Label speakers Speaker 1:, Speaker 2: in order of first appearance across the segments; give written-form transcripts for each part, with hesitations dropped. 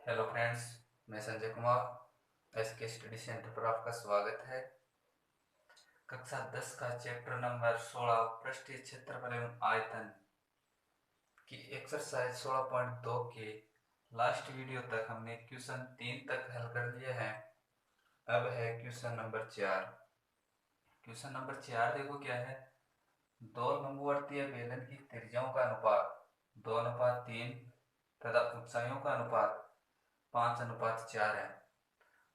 Speaker 1: Hello friends, मैं Sanjay Kumar. SK study centre पर आपका स्वागत है। कक्षा 10 का चैप्टर नंबर 16 पृष्ठीय क्षेत्रफल एवं आयतन की एक्सरसाइज 16.2 के लास्ट वीडियो तक हमने क्वेश्चन 3 तक हल कर लिए हैं। अब है क्वेश्चन नंबर 4। क्वेश्चन नंबर 4 देखो क्या है। दो लंबवर्तीय बेलन की त्रिज्याओं का अनुपात 2:3 तथा ऊंचाइयों का अनुपात 5:4 है।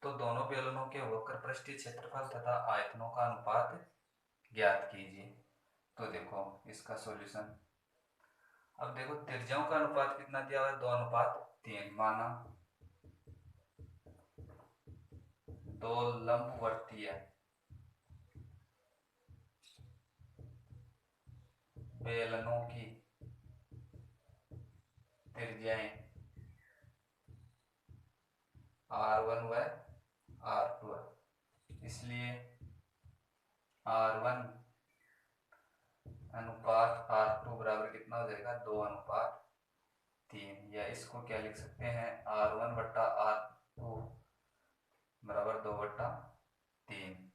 Speaker 1: तो दोनों बेलनों के वक्र पृष्ठीय क्षेत्रफल तथा आयतनों का अनुपात ज्ञात कीजिए। तो देखो इसका सॉल्यूशन। अब देखो त्रिज्याओं का अनुपात कितना दिया हुआ है, 2:3। माना दो लंबवर्तीय बेलनों की त्रिज्याएं R1 व R2 है। इसलिए R1 अनुपात R2 बराबर कितना हो जाएगा, 2:3। या इसको क्या लिख सकते हैं, R1 बट्टा R2 बराबर 2/3।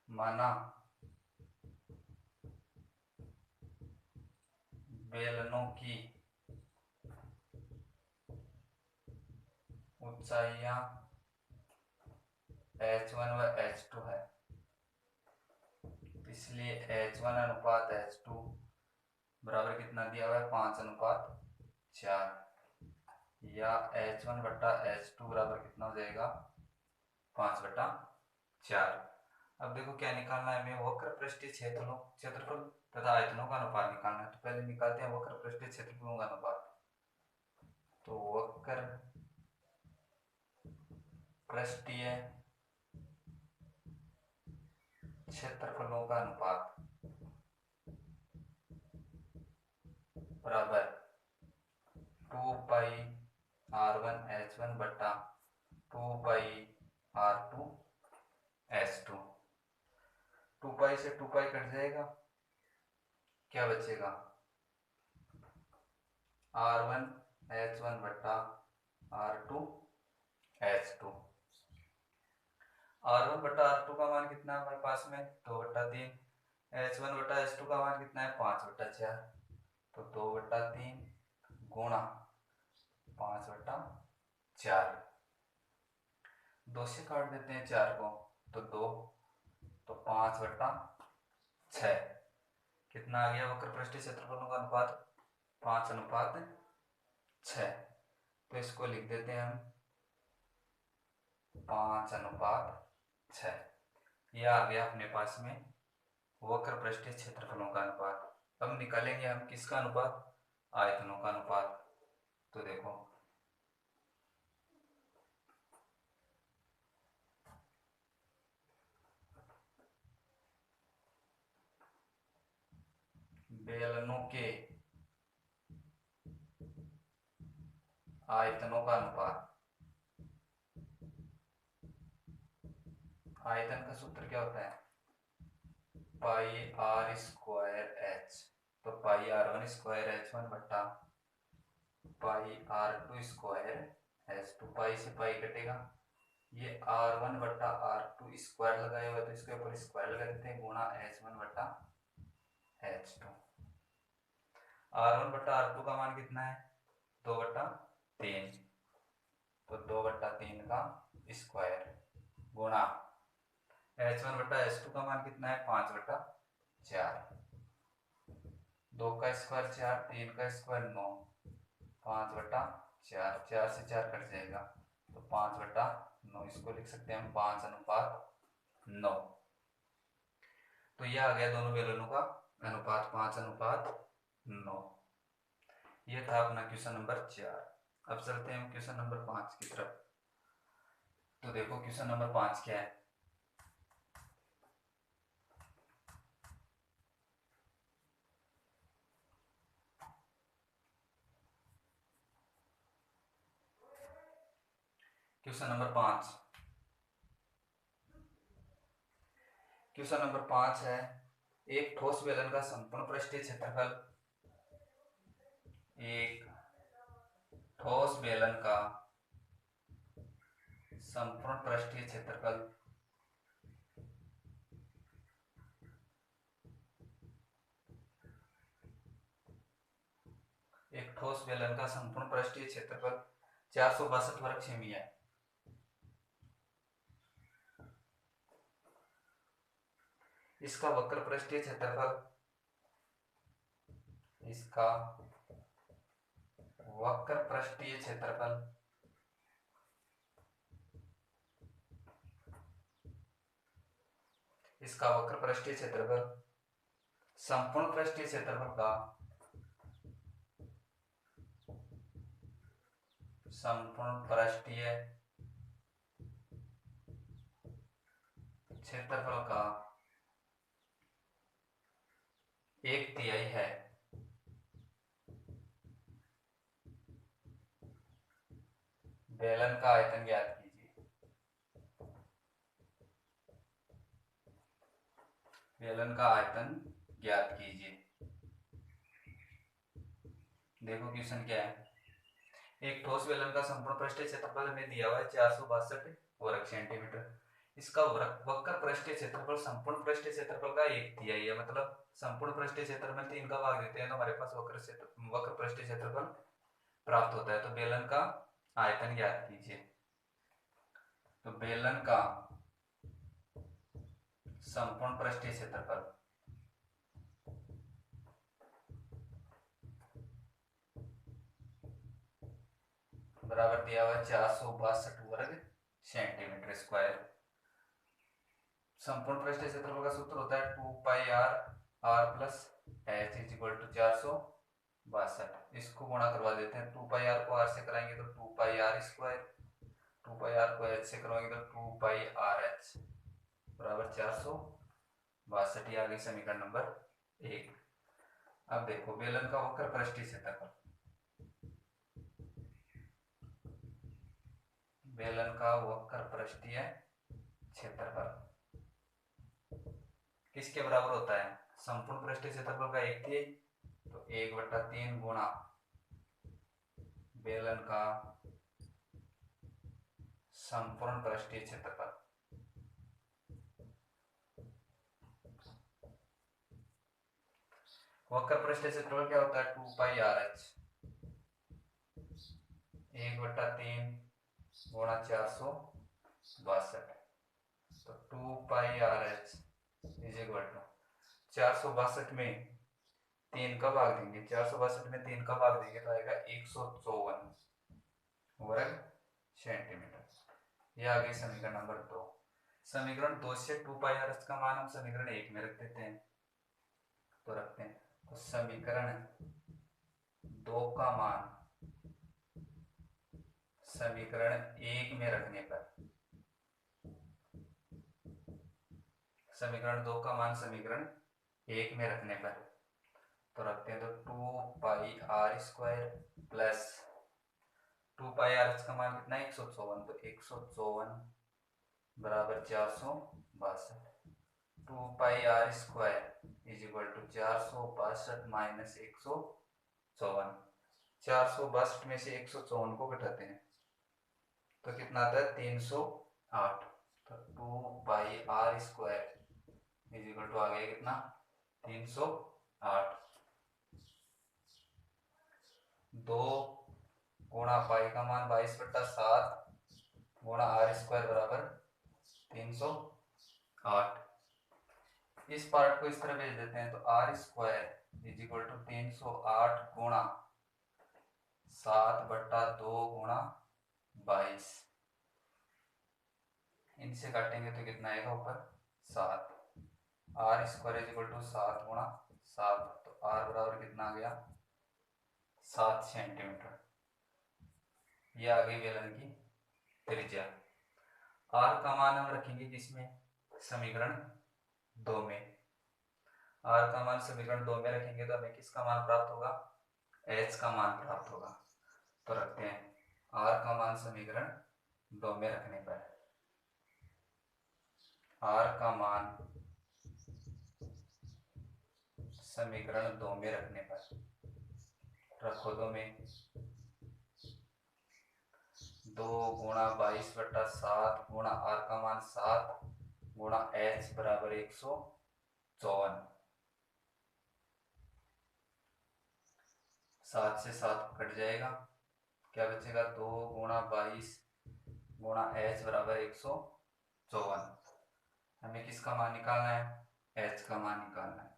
Speaker 1: माना बेलनों की ऊंचाइयां H1 व H2 है, इसलिए H1 अनुपात H2 बराबर कितना दिया हुआ है, 5:4। या H1 बट्टा H2 बराबर कितना हो जाएगा, 5/4। अब देखो क्या निकालना है हमें, वक्र पृष्ठीय क्षेत्रफल तथा आयतनों का अनुपात निकालना है। तो पहले निकालते हैं वक्र पृष्ठीय क्षेत्रफलों का अनुपात। तो वक्र पृष्ठीय क्षेत्रफलों का अनुपात बराबर 2πr1h1 बट्टा 2πr2h2। 2π से 2π कट जाएगा, क्या बचेगा, r1h1 बट्टा r2h2। R1 बटा R2 का मान कितना है हमारे पास में, 2/3। H1 बटा H2 का मान कितना है, 5/4। तो 2/3 गुणा 5/4। 2 से काट देते हैं 4 को, तो 2, तो 5/6 कितना आ गया वक्र पृष्ठीय क्षेत्रफलों का अनुपात, 5:6। तो इसको लिख देते हैं हम 5:6। यह आ गया अपने पास में वक्र पृष्ठीय क्षेत्रफलों का अनुपात। अब निकालेंगे हम किसका अनुपात, आयतनों का अनुपात। तो देखो बेलनों के आयतनों का अनुपात, आयतन का सूत्र क्या होता है, पाई आर स्क्वायर एच। तो पाई R1 स्क्वायर H1 बट्टा पाई R2 स्क्वायर H2। पाई से पाई कटेगा, ये R1 बट्टा R2 स्क्वायर लगाया हुआ है तो इसके ऊपर स्क्वायर लगा देते हैं, गुणा H1 बट्टा H2। R1 बट्टा R2 का मान कितना है, 2/3। तो 2/3 का स्क्वायर गुणा H1 बट्टा H2 का मान कितना है, 5/4। 2 का स्क्वायर 4, 3 का स्क्वायर 9, 5/4। 4 से 4 कट जाएगा, तो 5/9। इसको लिख सकते हैं हम 5:9। तो यह आ गया दोनों बेलनों का अनुपात 5:9। यह था अपना क्वेश्चन नंबर 4। अब चलते हैं क्वेश्चन नंबर 5 की तरफ। तो देखो क्वेश्चन नंबर 5 क्या है। क्वेश्चन नंबर 5, क्वेश्चन नंबर 5 है, एक ठोस बेलन का संपूर्ण पृष्ठीय क्षेत्रफल, एक ठोस बेलन का संपूर्ण पृष्ठीय क्षेत्रफल एक ठोस बेलन का संपूर्ण पृष्ठीय क्षेत्रफल 462 वर्ग सेमी है। इसका वक्र पृष्ठीय क्षेत्रफल इसका वक्र पृष्ठीय क्षेत्रफल संपूर्ण पृष्ठीय क्षेत्रफल का संपूर्ण पृष्ठीय क्षेत्रफल का 1/3 है। बेलन का आयतन ज्ञात कीजिए। बेलन का आयतन ज्ञात कीजिए। देखो क्वेश्चन क्या है। एक ठोस बेलन का संपूर्ण पृष्ठीय क्षेत्रफल हमें दिया हुआ है 462 वर्ग सेंटीमीटर। इसका वक्र पृष्ठीय क्षेत्रफल संपूर्ण पृष्ठीय क्षेत्रफल का 1/3 है। मतलब संपूर्ण पृष्ठीय क्षेत्रफल में 3 का भाग देते हैं तो हमारे पास वक्र पृष्ठीय क्षेत्रफल प्राप्त होता है। तो बेलन का आयतन ज्ञात कीजिए। तो बेलन का संपूर्ण पृष्ठीय क्षेत्रफल बराबर दिया हुआ 462 वर्ग सेंटीमीटर स्क्वायर। संपूर्ण पृष्ठीय क्षेत्रफल का सूत्र होता है 2πr plus h is equal to 462। इसको गुणा करवा देते हैं। 2πr को r से कराएंगे तो 2πr स्क्वायर, 2πr को h से करवाएंगे तो 2πrh बराबर 462। ये आ गई समीकरण नंबर 1। अब देखो बेलन का वक्र पृष्ठीय क्षेत्रफल, बेलन का वक्र पृष्ठीय क्षेत्रफल किसके बराबर होता है? संपूर्ण पृष्ठीय क्षेत्रफल का 1/3, तो 1/3 गुणा बेलन का संपूर्ण पृष्ठीय क्षेत्रफल। वक्र पृष्ठीय क्षेत्रफल क्या होता है? 2πrh, 1/3 गुणा 462। तो 2πrh इज इक्वल टू 462 में 3 का भाग देंगे, 462 में 3 का भाग देंगे तो आएगा 154 वर्ग सेंटीमीटर। यह आ गई समीकरण नंबर 2। समीकरण 2 से 2πrh का मान हम समीकरण 1 में रख देते हैं। तो रखते हैं, तो समीकरण 2 का मान समीकरण 1 में रखने पर, समीकरण 2 का मान समीकरण 1 में रखने पर तो रखते हैं तो 2πr स्क्वायर प्लस 2πrh का मान कितना है? 154, तो 154 बराबर 462। 2πr square is equal to 462 minus 154। 462 में से 154 को घटाते हैं तो कितना आता है? 308। तो 2πr square is equal to आ गया कितना? 308। 2 गुणा पाई का मान 22/7 गुणा r स्क्वायर बराबर 308। इस पार्ट को इस तरह भेज देते हैं तो r square is equal to 308 गुणा 7/2 गुणा 22। इनसे काटेंगे तो कितना आएगा ऊपर? 7। r square is equal to 7 गुणा 7, तो r बराबर कितना आ गया? 7 सेंटीमीटर। यह आ गई बेलन की त्रिज्या। r का मान हम रखेंगे किसमें? समीकरण 2 में। r का मान समीकरण 2 में रखेंगे तो हमें किसका मान प्राप्त होगा? h का मान प्राप्त होगा। तो रखते हैं r का मान समीकरण 2 में रखने पर, r का मान समीकरण 2 में रखने पर रखो 2 में 2 × 22/7 गुणा आर का मान 7 गुणा एच बराबर 154। 7 से 7 कट जाएगा, क्या बचेगा 2 × 22 गुणा एच बराबर 154। हमें किसका मान निकालना है, एच का मान निकालना है।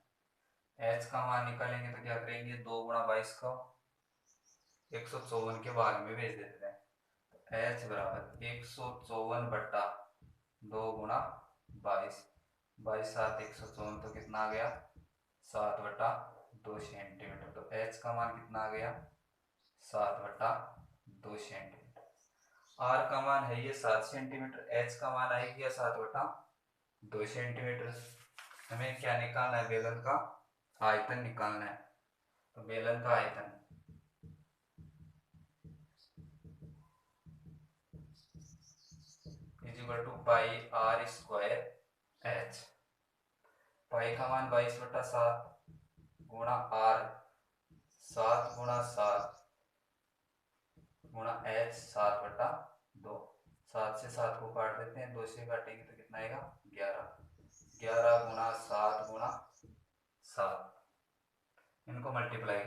Speaker 1: एच का मान निकालेंगे तो क्या करेंगे, 2 × 22 को 154 के भाग में भेज देते हैं। तो एच बराबर 154/2 × 22 7 154 तो कितना आ गया 7/2 सेंटीमीटर। तो एच का मान कितना आ गया 7/2 सेंटीमीटर। आर का मान है ये 7 सेंटीमीटर, एच का मान आएगी 7/2 सेंटीमीटर। हमें क्या निकालना है, बेलन का आयतन निकालना है। तो बेलन का आयतन पाई आर स्क्वायर एच। पाई का मान 22/7 गुणा आर 7 × 7 गुणा एच 7/2। 7 से 7 को काट देते हैं, 2 से काटेंगे तो कितना आएगा 11। 11 × 7 × 7 इनको मल्टीप्लाई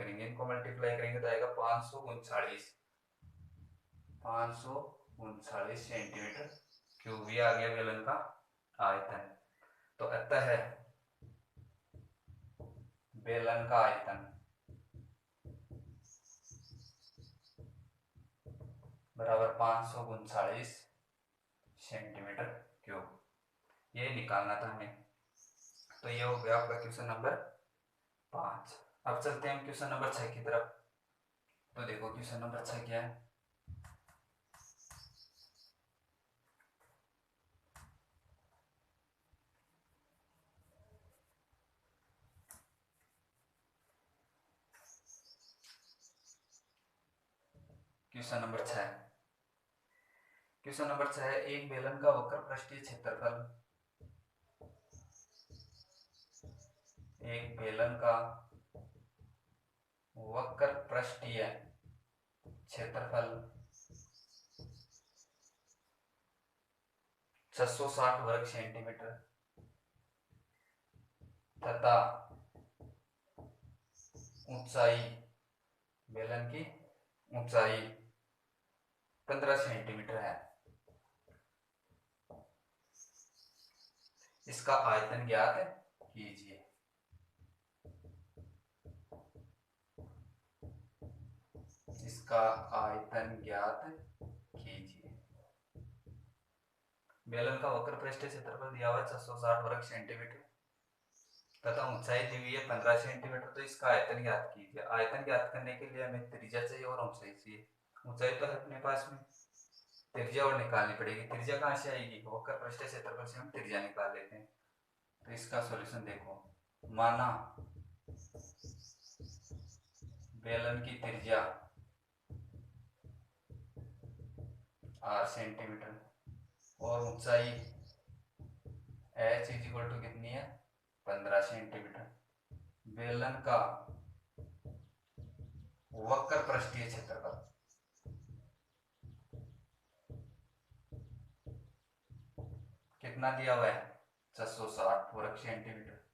Speaker 1: करेंगे तो आएगा 539 सेंटीमीटर क्यूब। ये आ गया बेलन का आयतन। तो अतः बेलन का आयतन बराबर 539 सेंटीमीटर क्यूब, ये निकालना था हमें। तो ये हो गया आपका क्वेश्चन नंबर 5। अब चलते हैं क्वेश्चन नंबर 6 की तरफ। तो देखो क्वेश्चन नंबर 6 क्या है। क्वेश्चन नंबर 6 है, एक बेलन का वक्र पृष्ठीय क्षेत्रफल, एक बेलन का वक्र पृष्ठीय क्षेत्रफल 660 वर्ग सेंटीमीटर तथा ऊंचाई, बेलन की ऊंचाई 15 सेंटीमीटर है। इसका आयतन ज्ञात कीजिए। इसका आयतन ज्ञात कीजिए। बेलन का वक्र पृष्ठीय क्षेत्रफल दिया हुआ है 660 वर्ग सेंटीमीटर तथा ऊंचाई दी हुई है 15 सेंटीमीटर। तो इसका आयतन ज्ञात कीजिए। आयतन ज्ञात करने के लिए हमें त्रिज्या चाहिए और ऊंचाई चाहिए। ऊंचाई तो है अपने पास में, त्रिज्या और निकालनी पड़ेगी। त्रिज्या कहाँ से आएगी, वक्र पृष्ठीय क्षेत्रफल से हम त्रिज्या निकाल लेते हैं। तो इसका सॉल्यूशन देखो, माना बेलन की त्रिज्या 8 सेंटीमीटर और ऊंचाई h इक्वल टू कितनी है 15 सेंटीमीटर। बेलन का वक्र पृष्ठीय क्षेत्रफल कितना दिया हुआ है 660 वर्ग सेंटीमीटर।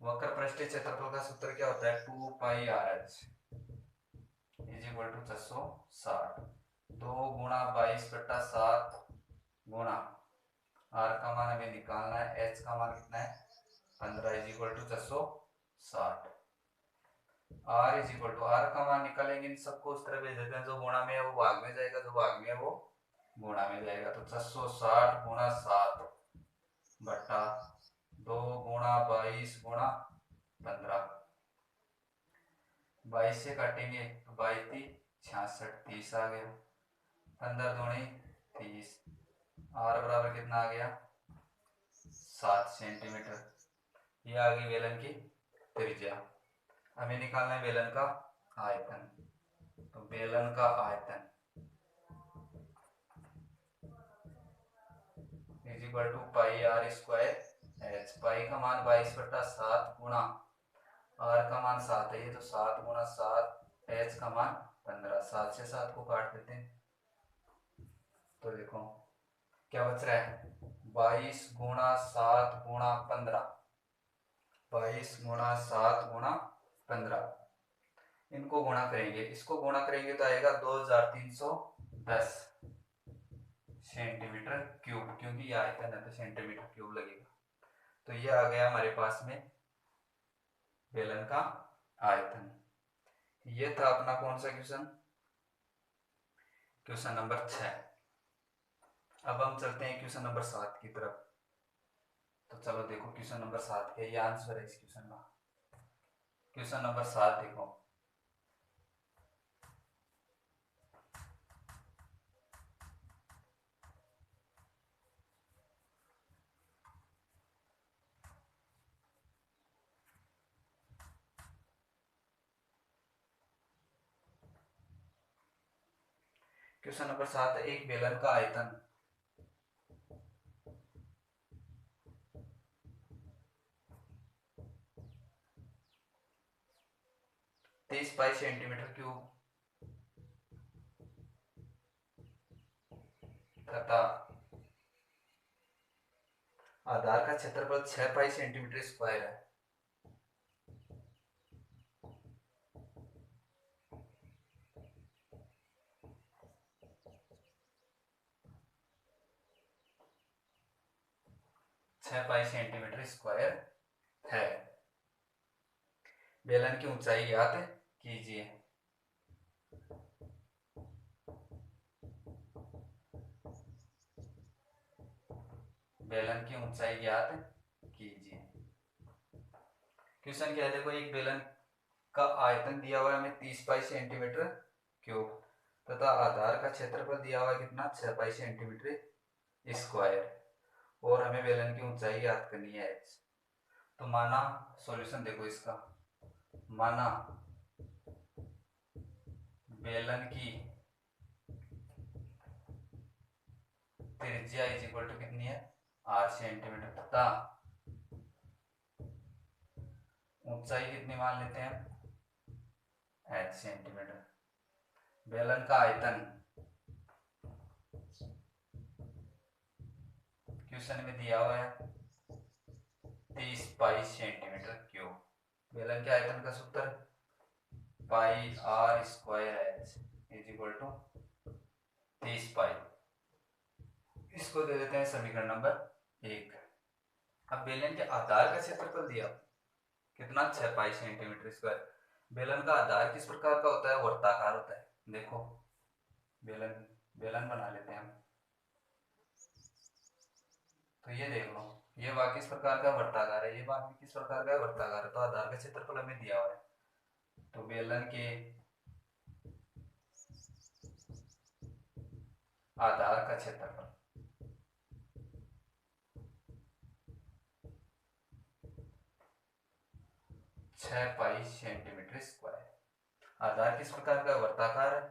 Speaker 1: वक्र पृष्ठीय क्षेत्रफल का सूत्र क्या होता है 2πRh इक्वल टू 660। 2 × 22/7 गुणा आर का मान हमें निकालना है, एच का मान कितना है 15 इक्वल टू 660। आर का मान निकालेंगे, इन सबको उस तरह भेज देते हैं, जो गुणा में है वो भाग में जाएगा, जो भाग में है वो गुणा में जाएगा। तो 660 × 7 बटा 2 × 22 × 15। 22 से काटेंगे तो 22 66 30 आ गया। 15 दूनी 30। आर बराबर कितना आ गया 7 सेंटीमीटर। ये आ गई बेलन की त्रिज्या। हमें निकालना है बेलन का आयतन। तो बेलन का आयतन इक्वल टू πr²h। पाई का मान 22/7 गुणा आर का मान 7 है, ये तो 7 × 7, एच का मान 15। 7 से 7 को काट देते हैं तो देखो क्या बच रहा है, 22 × 7 × 15, 22 × 7 × 15, इनको गुणा करेंगे, इसको गुणा करेंगे तो आएगा 2310 सेंटीमीटर क्यूब, क्योंकि ये आयतन है तो सेंटीमीटर क्यूब लगेगा। तो ये आ गया हमारे पास में बेलन का आयतन। ये था अपना कौन सा क्वेश्चन, क्वेश्चन नंबर 6। अब हम चलते हैं क्वेश्चन नंबर 7 की तरफ। तो चलो देखो क्वेश्चन नंबर 7 के, ये आंसर है इस क्वेश्चन का। क्वेश्चन नंबर 7 देखो, क्वेश्चन नंबर 7, एक बेलन का आयतन 23 पाई सेंटीमीटर क्यूब तथा आधार का क्षेत्रफल 6 पाई सेंटीमीटर स्क्वायर है। पाई सेंटीमीटर स्क्वायर है। बेलन की ऊंचाई ज्ञात कीजिए। बेलन की ऊंचाई ज्ञात कीजिए। क्वेश्चन क्या है, देखो एक बेलन का आयतन दिया हुआ है हमें 30 पाई सेंटीमीटर क्यूब तथा आधार का क्षेत्रफल दिया हुआ है कितना, 6 पाई सेंटीमीटर स्क्वायर, और हमें बेलन की ऊंचाई ज्ञात करनी है h। तो माना, सॉल्यूशन देखो इसका, माना बेलन की त्रिज्या इज इक्वल टू कितनी है, 8 सेंटीमीटर तथा ऊंचाई कितनी मान लेते हैं, h सेंटीमीटर। बेलन का आयतन क्वेश्चन में दिया हुआ है 30 पाई सेंटीमीटर क्यूब। बेलन के आयतन का सूत्र pi R square H is equal to 30 pi. इसको दे देते हैं समीकरण नंबर 1। अब बेलन के आधार का क्षेत्रफल दिया कितना, 6 पाई सेंटीमीटर स्क्वायर। बेलन का आधार किस प्रकार का होता है, वर्ताकार होता है। देखो बेलन बना लेते हैं हम, तो ये देख लो, ये वाक्य किस प्रकार का वर्ताकार है, ये वाक्य किस प्रकार का वर्ताकार है। तो आधार का क्षेत्रफल हमें दिया हुआ है, तो बेलन के आधार का क्षेत्रफल पाई सेंटीमीटर स्क्वायर। आधार किस प्रकार का, वर्ताकार है,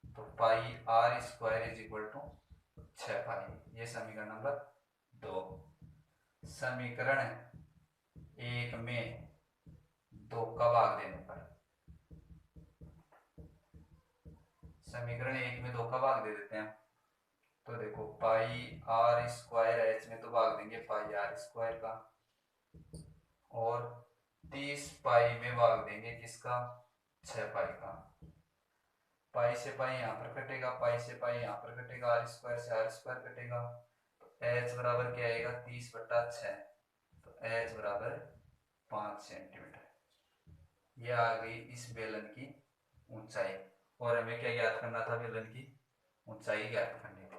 Speaker 1: तो pi R square is equal to 6 pi. ये समीकरण नंबर 2। समीकरण 1 में 2 का भाग देने पर, समीकरण 1 में 2 का भाग दे देते हैं। तो देखो पाई आर स्क्वायर एच में तो भाग देंगे पाई आर स्क्वायर का, और 30 पाई में भाग देंगे किसका, 6 पाई का। पाई से पाई यहाँ पर कटेगा, पाई से पाई यहाँ पर कटेगा, आर स्क्वायर से आर स्क्वायर कटेगा, तो एच बराबर क्या आएगा, 30/6, तो एच बराबर 5 सेंटीमीटर। यह आ गई इस बेलन की ऊंचाई, और हमें क्या ज्ञात करना था, बेलन की ऊंचाई ज्ञात करनी थी।